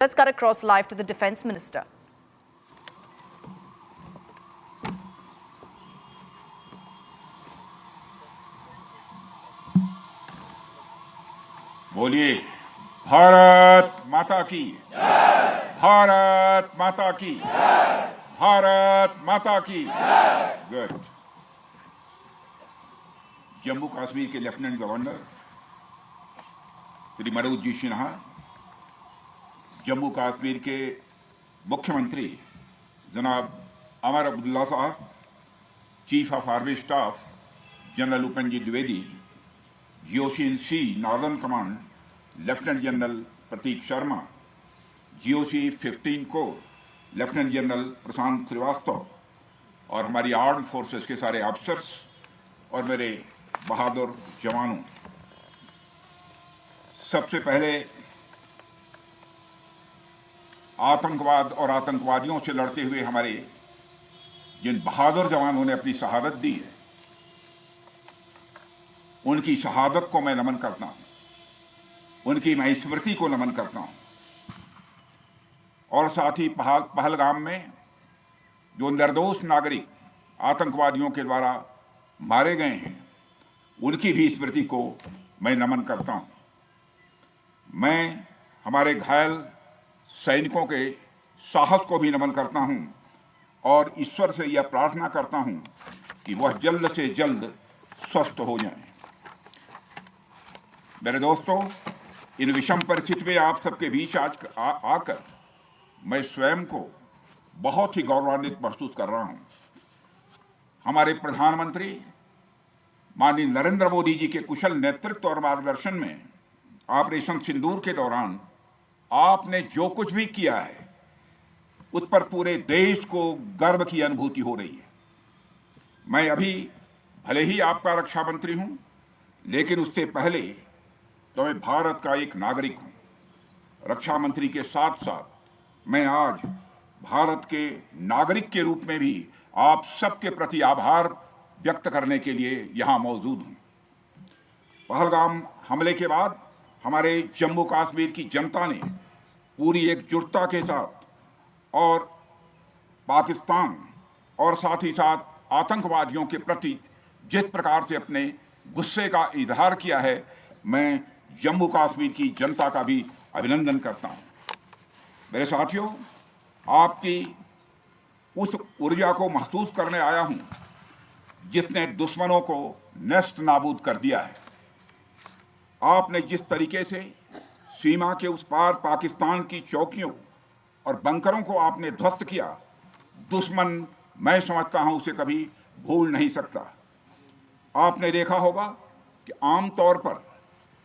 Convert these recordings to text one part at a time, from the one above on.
Let's cut across live to the Defence Minister. बोलिए भारत माता की, भारत माता की, भारत माता की। गुड। जम्मू कश्मीर के लेफ्टिनेंट गवर्नर श्री मनोज जी सिन्हा, जम्मू कश्मीर के मुख्यमंत्री जनाब अमर अब्दुल्ला साहब, chief of army staff general Upendra ji Dwivedi, GOC-in-C northern command lieutenant general Prateek Sharma, GOC-15 corps lieutenant general Prashant Srivastava और हमारी आर्म्ड फोर्सेस के सारे ऑफिसर्स और मेरे बहादुर जवानों, सबसे पहले आतंकवाद और आतंकवादियों से लड़ते हुए हमारे जिन बहादुर जवानों ने अपनी शहादत दी है, उनकी शहादत को मैं नमन करता हूं, उनकी मैं स्मृति को नमन करता हूं। और साथ ही पहलगाम में जो निर्दोष नागरिक आतंकवादियों के द्वारा मारे गए हैं, उनकी भी स्मृति को मैं नमन करता हूं। मैं हमारे घायल सैनिकों के साहस को भी नमन करता हूं और ईश्वर से यह प्रार्थना करता हूं कि वह जल्द से जल्द स्वस्थ हो जाएं। मेरे दोस्तों, इन विषम परिस्थिति में आप सबके बीच आज आकर मैं स्वयं को बहुत ही गौरवान्वित महसूस कर रहा हूं। हमारे प्रधानमंत्री माननीय नरेंद्र मोदी जी के कुशल नेतृत्व और मार्गदर्शन में ऑपरेशन सिंदूर के दौरान आपने जो कुछ भी किया है, उस पर पूरे देश को गर्व की अनुभूति हो रही है। मैं अभी भले ही आपका रक्षा मंत्री हूं, लेकिन उससे पहले तो मैं भारत का एक नागरिक हूं। रक्षा मंत्री के साथ साथ मैं आज भारत के नागरिक के रूप में भी आप सबके प्रति आभार व्यक्त करने के लिए यहां मौजूद हूं। पहलगाम हमले के बाद हमारे जम्मू कश्मीर की जनता ने पूरी एकजुटता के साथ और पाकिस्तान और साथ ही साथ आतंकवादियों के प्रति जिस प्रकार से अपने गुस्से का इजहार किया है, मैं जम्मू कश्मीर की जनता का भी अभिनंदन करता हूं। मेरे साथियों, आपकी उस ऊर्जा को महसूस करने आया हूं जिसने दुश्मनों को नष्ट नाबूद कर दिया है। आपने जिस तरीके से सीमा के उस पार पाकिस्तान की चौकियों और बंकरों को आपने ध्वस्त किया, दुश्मन मैं समझता हूं उसे कभी भूल नहीं सकता। आपने देखा होगा कि आमतौर पर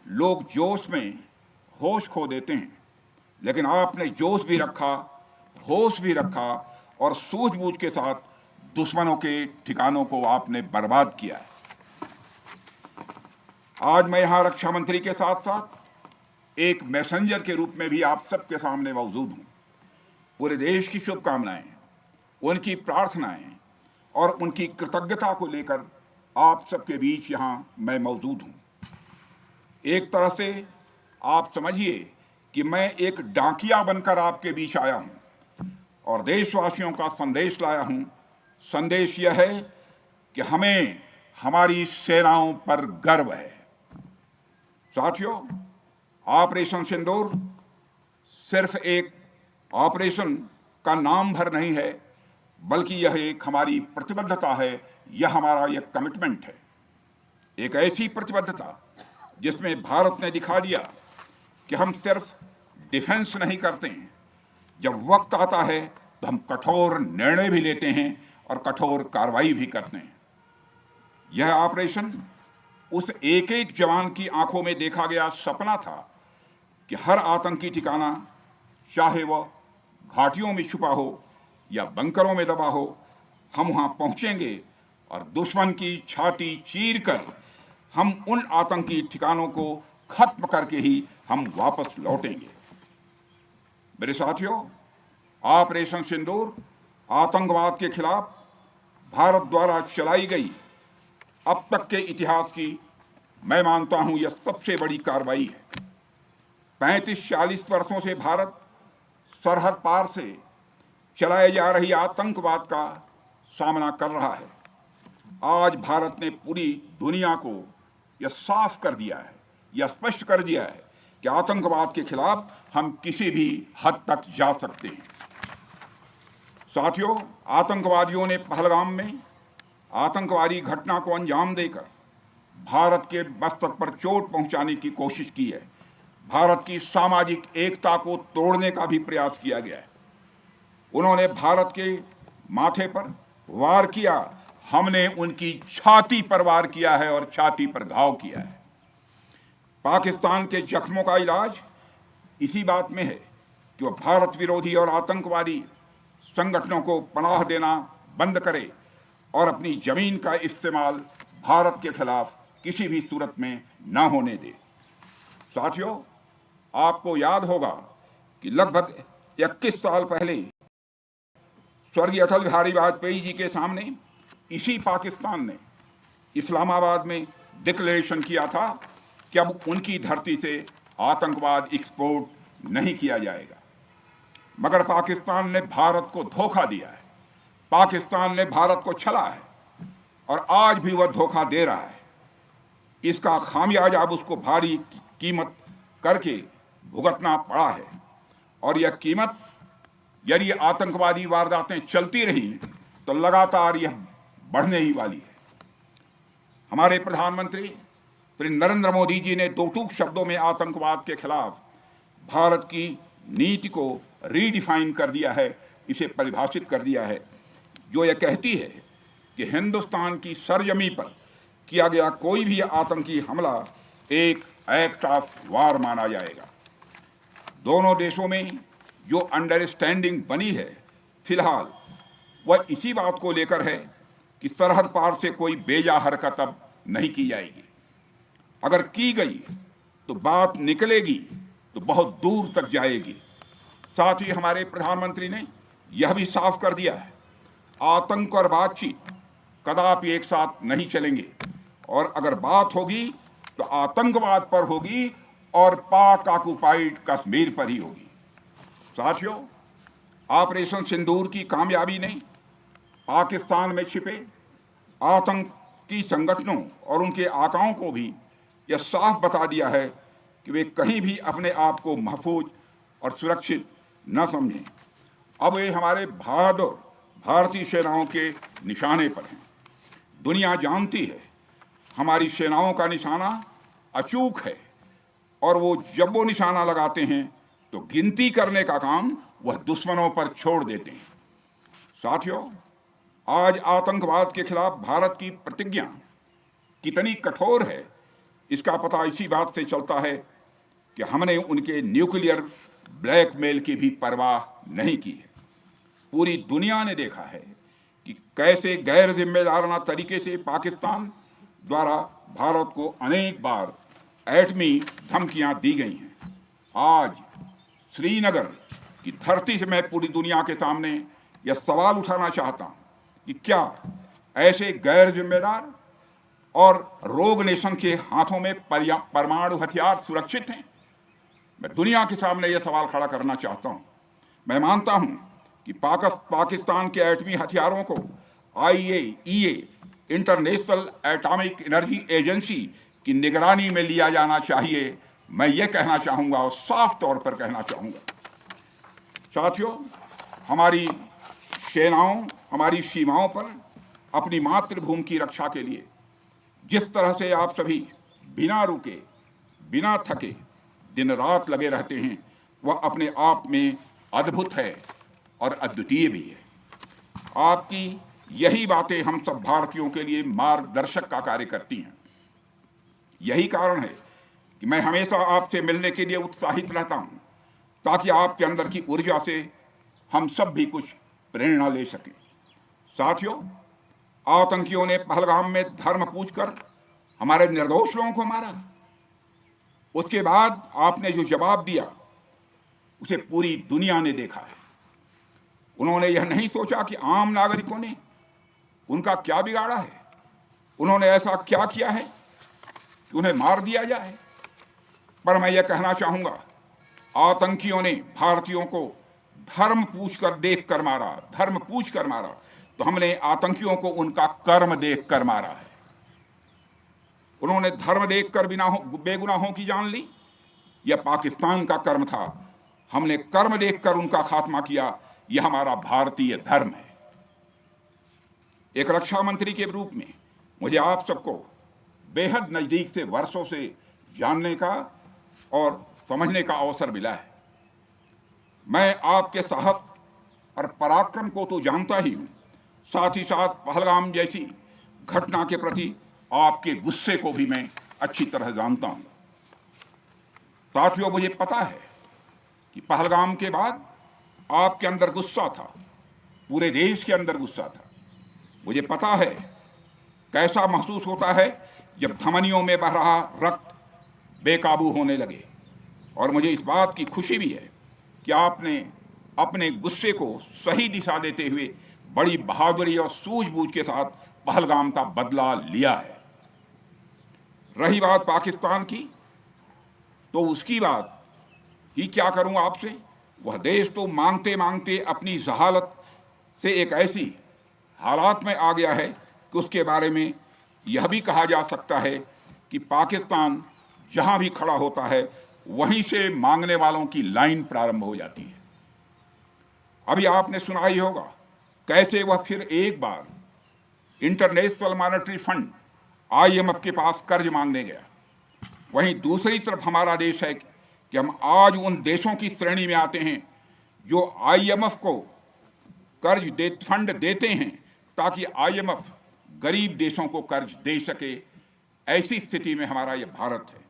लोग जोश में होश खो देते हैं, लेकिन आपने जोश भी रखा, होश भी रखा और सूझबूझ के साथ दुश्मनों के ठिकानों को आपने बर्बाद किया है। आज मैं यहां रक्षा मंत्री के साथ साथ एक मैसेंजर के रूप में भी आप सबके सामने मौजूद हूं। पूरे देश की शुभकामनाएं, उनकी प्रार्थनाएं और उनकी कृतज्ञता को लेकर आप सबके बीच यहां मैं मौजूद हूं। एक तरह से आप समझिए कि मैं एक डाकिया बनकर आपके बीच आया हूं और देशवासियों का संदेश लाया हूं। संदेश यह है कि हमें हमारी सेनाओं पर गर्व है। साथियों, ऑपरेशन सिंदूर सिर्फ एक ऑपरेशन का नाम भर नहीं है, बल्कि यह एक हमारी प्रतिबद्धता है, यह हमारा एक कमिटमेंट है। एक ऐसी प्रतिबद्धता जिसमें भारत ने दिखा दिया कि हम सिर्फ डिफेंस नहीं करते हैं, जब वक्त आता है तो हम कठोर निर्णय भी लेते हैं और कठोर कार्रवाई भी करते हैं। यह ऑपरेशन उस एक एक जवान की आंखों में देखा गया सपना था कि हर आतंकी ठिकाना, चाहे वह घाटियों में छुपा हो या बंकरों में दबा हो, हम वहां पहुंचेंगे और दुश्मन की छाती चीरकर हम उन आतंकी ठिकानों को खत्म करके ही हम वापस लौटेंगे। मेरे साथियों, ऑपरेशन सिंदूर आतंकवाद के खिलाफ भारत द्वारा चलाई गई अब तक के इतिहास की मैं मानता हूं यह सबसे बड़ी कार्रवाई है। 35-40 वर्षों से भारत सरहद पार से चलाए जा रही आतंकवाद का सामना कर रहा है। आज भारत ने पूरी दुनिया को यह साफ कर दिया है, यह स्पष्ट कर दिया है कि आतंकवाद के खिलाफ हम किसी भी हद तक जा सकते हैं। साथियों, आतंकवादियों ने पहलगाम में आतंकवादी घटना को अंजाम देकर भारत के मस्तक पर चोट पहुंचाने की कोशिश की है। भारत की सामाजिक एकता को तोड़ने का भी प्रयास किया गया है। उन्होंने भारत के माथे पर वार किया, हमने उनकी छाती पर वार किया है और छाती पर घाव किया है। पाकिस्तान के जख्मों का इलाज इसी बात में है कि वह भारत विरोधी और आतंकवादी संगठनों को पनाह देना बंद करे और अपनी जमीन का इस्तेमाल भारत के खिलाफ किसी भी सूरत में न होने दे। साथियों, आपको याद होगा कि लगभग 21 साल पहले स्वर्गीय अटल बिहारी वाजपेयी जी के सामने इसी पाकिस्तान ने इस्लामाबाद में डिक्लेरेशन किया था कि अब उनकी धरती से आतंकवाद एक्सपोर्ट नहीं किया जाएगा। मगर पाकिस्तान ने भारत को धोखा दिया है, पाकिस्तान ने भारत को छला है और आज भी वह धोखा दे रहा है। इसका खामियाजा अब उसको भारी कीमत करके भुगतना पड़ा है और यह कीमत, यदि आतंकवादी वारदातें चलती रही तो लगातार यह बढ़ने ही वाली है। हमारे प्रधानमंत्री श्री नरेंद्र मोदी जी ने दो टूक शब्दों में आतंकवाद के खिलाफ भारत की नीति को रीडिफाइन कर दिया है, इसे परिभाषित कर दिया है, जो यह कहती है कि हिंदुस्तान की सरजमी पर किया गया कोई भी आतंकी हमला एक एक्ट ऑफ वार माना जाएगा। दोनों देशों में जो अंडरस्टैंडिंग बनी है फिलहाल वह इसी बात को लेकर है कि सरहद पार से कोई बेजा हरकत अब नहीं की जाएगी। अगर की गई तो बात निकलेगी तो बहुत दूर तक जाएगी। साथ ही हमारे प्रधानमंत्री ने यह भी साफ कर दिया है, आतंक और बातचीत कदापि एक साथ नहीं चलेंगे और अगर बात होगी तो आतंकवाद पर होगी और पाक ऑक्युपाइड कश्मीर पर ही होगी। साथियों, ऑपरेशन सिंदूर की कामयाबी ने पाकिस्तान में छिपे आतंकी संगठनों और उनके आकाओं को भी यह साफ बता दिया है कि वे कहीं भी अपने आप को महफूज और सुरक्षित न समझें। अब वे हमारे बहादुर भारतीय सेनाओं के निशाने पर हैं। दुनिया जानती है हमारी सेनाओं का निशाना अचूक है और वो जब वो निशाना लगाते हैं तो गिनती करने का काम वह दुश्मनों पर छोड़ देते हैं। साथियों, आज आतंकवाद के खिलाफ भारत की प्रतिज्ञा कितनी कठोर है इसका पता इसी बात से चलता है कि हमने उनके न्यूक्लियर ब्लैकमेल की भी परवाह नहीं की है। पूरी दुनिया ने देखा है कि कैसे गैर जिम्मेदाराना तरीके से पाकिस्तान द्वारा भारत को अनेक बार एटमी धमकियां दी गई हैं। आज श्रीनगर की धरती से मैं पूरी दुनिया के सामने यह सवाल उठाना चाहता हूं कि क्या ऐसे गैर जिम्मेदार और रोग नेशन के हाथों में परमाणु हथियार सुरक्षित हैं? मैं दुनिया के सामने यह सवाल खड़ा करना चाहता हूं। मैं मानता हूं कि पाकिस्तान के एटमी हथियारों को IAEA international atomic energy agency की निगरानी में लिया जाना चाहिए। मैं ये कहना चाहूँगा और साफ तौर पर कहना चाहूँगा। साथियों, हमारी सेनाओं हमारी सीमाओं पर अपनी मातृभूमि की रक्षा के लिए जिस तरह से आप सभी बिना रुके बिना थके दिन रात लगे रहते हैं वह अपने आप में अद्भुत है और अद्वितीय भी है। आपकी यही बातें हम सब भारतीयों के लिए मार्गदर्शक का कार्य करती हैं। यही कारण है कि मैं हमेशा आपसे मिलने के लिए उत्साहित रहता हूं ताकि आपके अंदर की ऊर्जा से हम सब भी कुछ प्रेरणा ले सकें। साथियों, आतंकियों ने पहलगाम में धर्म पूछकर हमारे निर्दोष लोगों को मारा। उसके बाद आपने जो जवाब दिया उसे पूरी दुनिया ने देखा है। उन्होंने यह नहीं सोचा कि आम नागरिकों ने उनका क्या बिगाड़ा है, उन्होंने ऐसा क्या किया है कि उन्हें मार दिया जाए। पर मैं यह कहना चाहूँगा, आतंकियों ने भारतीयों को धर्म पूछकर देख कर मारा, धर्म पूछ कर मारा, तो हमने आतंकियों को उनका कर्म देख कर मारा है। उन्होंने धर्म देखकर बेगुनाहों की जान ली, यह पाकिस्तान का कर्म था। हमने कर्म देखकर उनका खात्मा किया, यह हमारा भारतीय धर्म है। एक रक्षा मंत्री के रूप में मुझे आप सबको बेहद नजदीक से वर्षों से जानने का और समझने का अवसर मिला है। मैं आपके साहस और पराक्रम को तो जानता ही हूं, साथ ही साथ पहलगाम जैसी घटना के प्रति आपके गुस्से को भी मैं अच्छी तरह जानता हूं। साथियों, मुझे पता है कि पहलगाम के बाद आपके अंदर गुस्सा था, पूरे देश के अंदर गुस्सा था। मुझे पता है कैसा महसूस होता है जब धमनियों में बह रहा रक्त बेकाबू होने लगे, और मुझे इस बात की खुशी भी है कि आपने अपने गुस्से को सही दिशा देते हुए बड़ी बहादुरी और सूझबूझ के साथ पहलगाम का बदला लिया है। रही बात पाकिस्तान की, तो उसकी बात ही क्या करूं आपसे। वह देश तो मांगते मांगते अपनी जहालत से एक ऐसी हालात में आ गया है कि उसके बारे में यह भी कहा जा सकता है कि पाकिस्तान जहां भी खड़ा होता है वहीं से मांगने वालों की लाइन प्रारंभ हो जाती है। अभी आपने सुना ही होगा कैसे वह फिर एक बार इंटरनेशनल मॉनेटरी फंड IMF के पास कर्ज मांगने गया। वहीं दूसरी तरफ हमारा देश है कि हम आज उन देशों की श्रेणी में आते हैं जो IMF को फंड देते हैं ताकि IMF गरीब देशों को कर्ज दे सके। ऐसी स्थिति में हमारा यह भारत है।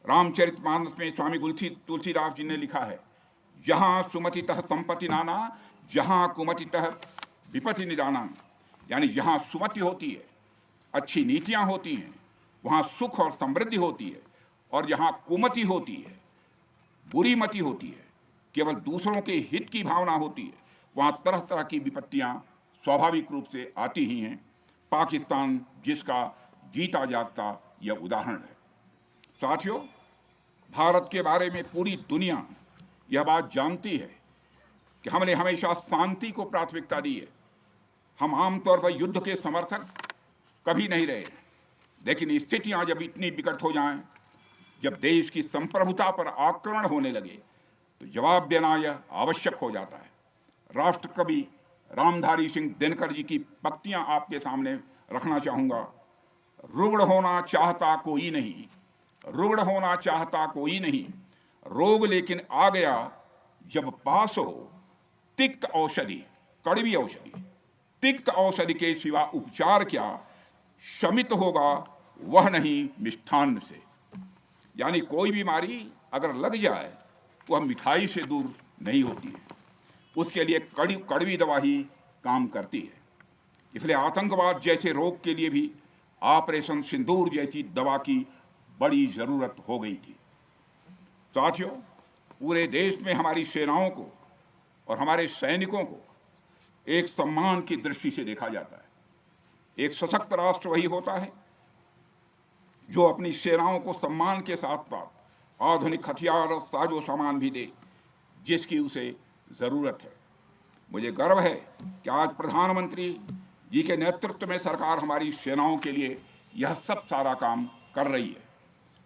रामचरितमानस में स्वामी तुलसीदास जी ने लिखा है, जहां सुमतितः संपत्ति नाना, जहां कुमतितः विपत्ति निदाना। यानी जहां सुमति होती है, अच्छी नीतियां होती हैं, वहां सुख और समृद्धि होती है, और जहां कुमति होती है, बुरी मति होती है, केवल दूसरों के हित की भावना होती है, वहां तरह तरह की विपत्तियां स्वाभाविक रूप से आती ही हैं। पाकिस्तान जिसका जीता जागता यह उदाहरण है। साथियों, भारत के बारे में पूरी दुनिया यह बात जानती है कि हमने हमेशा शांति को प्राथमिकता दी है। हम आमतौर पर युद्ध के समर्थक कभी नहीं रहे, लेकिन स्थितियां जब इतनी विकट हो जाएं, जब देश की संप्रभुता पर आक्रमण होने लगे, तो जवाब देना यह आवश्यक हो जाता है। राष्ट्रकवि रामधारी सिंह दिनकर जी की पंक्तियां आपके सामने रखना चाहूंगा। रुग्ण होना चाहता कोई नहीं, रुग्ण होना चाहता कोई नहीं, रोग लेकिन आ गया जब पास हो तिक्त औषधि, कड़वी औषधि। तिक्त औषधि के सिवा उपचार क्या, शमित होगा वह नहीं मिष्ठान्न से। यानी कोई बीमारी अगर लग जाए तो वह मिठाई से दूर नहीं होती है, उसके लिए कड़वी दवा ही काम करती है। इसलिए आतंकवाद जैसे रोग के लिए भी ऑपरेशन सिंदूर जैसी दवा की बड़ी जरूरत हो गई थी। साथियों, पूरे देश में हमारी सेनाओं को और हमारे सैनिकों को एक सम्मान की दृष्टि से देखा जाता है। एक सशक्त राष्ट्र वही होता है जो अपनी सेनाओं को सम्मान के साथ साथ आधुनिक हथियार और साजो सामान भी दे जिसकी उसे जरूरत है। मुझे गर्व है कि आज प्रधानमंत्री जी के नेतृत्व में सरकार हमारी सेनाओं के लिए यह सब सारा काम कर रही है।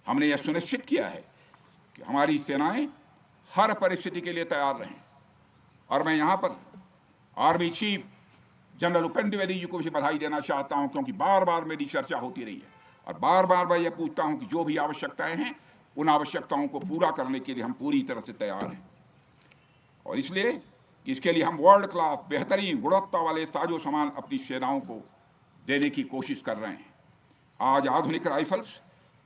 हमने यह सुनिश्चित किया है कि हमारी सेनाएं हर परिस्थिति के लिए तैयार रहें। और मैं यहाँ पर army chief general Upendra Dwivedi ji को भी बधाई देना चाहता हूँ, क्योंकि बार बार मेरी चर्चा होती रही है और बार बार मैं यह पूछता हूँ कि जो भी आवश्यकताएं हैं उन आवश्यकताओं को पूरा करने के लिए हम पूरी तरह से तैयार हैं। और इसलिए इसके लिए हम वर्ल्ड क्लास बेहतरीन गुणवत्ता वाले साजो सामान अपनी सेनाओं को देने की कोशिश कर रहे हैं। आज आधुनिक राइफल्स,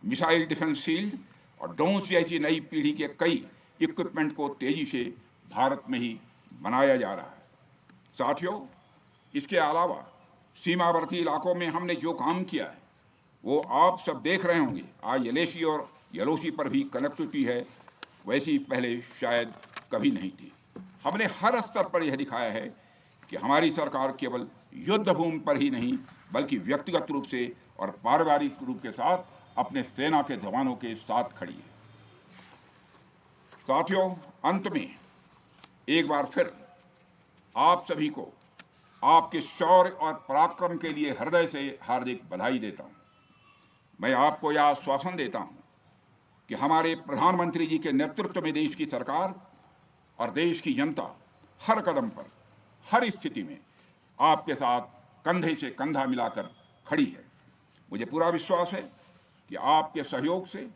मिसाइल डिफेंस शील्ड और ड्रोन्स जैसी नई पीढ़ी के कई इक्विपमेंट को तेजी से भारत में ही बनाया जा रहा है। साथियों, इसके अलावा सीमावर्ती इलाकों में हमने जो काम किया है वो आप सब देख रहे होंगे। आज LAC और LOC पर भी कनेक्टिविटी है, वैसी पहले शायद कभी नहीं थी। हमने हर स्तर पर यह दिखाया है कि हमारी सरकार केवल युद्ध भूमि पर ही नहीं बल्कि व्यक्तिगत रूप से और पारिवारिक रूप के साथ अपने सेना के जवानों के साथ खड़ी है। साथियों, अंत में एक बार फिर आप सभी को आपके शौर्य और पराक्रम के लिए हृदय से हार्दिक बधाई देता हूं। मैं आपको यह आश्वासन देता हूं कि हमारे प्रधानमंत्री जी के नेतृत्व में देश की सरकार और देश की जनता हर कदम पर, हर स्थिति में आपके साथ कंधे से कंधा मिलाकर खड़ी है। मुझे पूरा विश्वास है कि आपके सहयोग से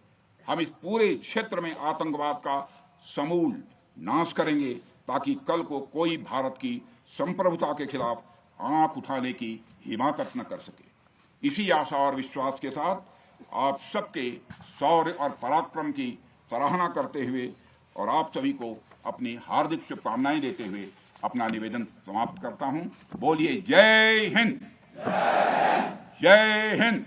हम इस पूरे क्षेत्र में आतंकवाद का समूल नाश करेंगे, ताकि कल को कोई भारत की संप्रभुता के खिलाफ आंख उठाने की हिमाकत न कर सके। इसी आशा और विश्वास के साथ आप सबके शौर्य और पराक्रम की सराहना करते हुए और आप सभी को अपनी हार्दिक शुभकामनाएं देते हुए अपना निवेदन समाप्त करता हूं। बोलिए जय हिंद, जय हिंद।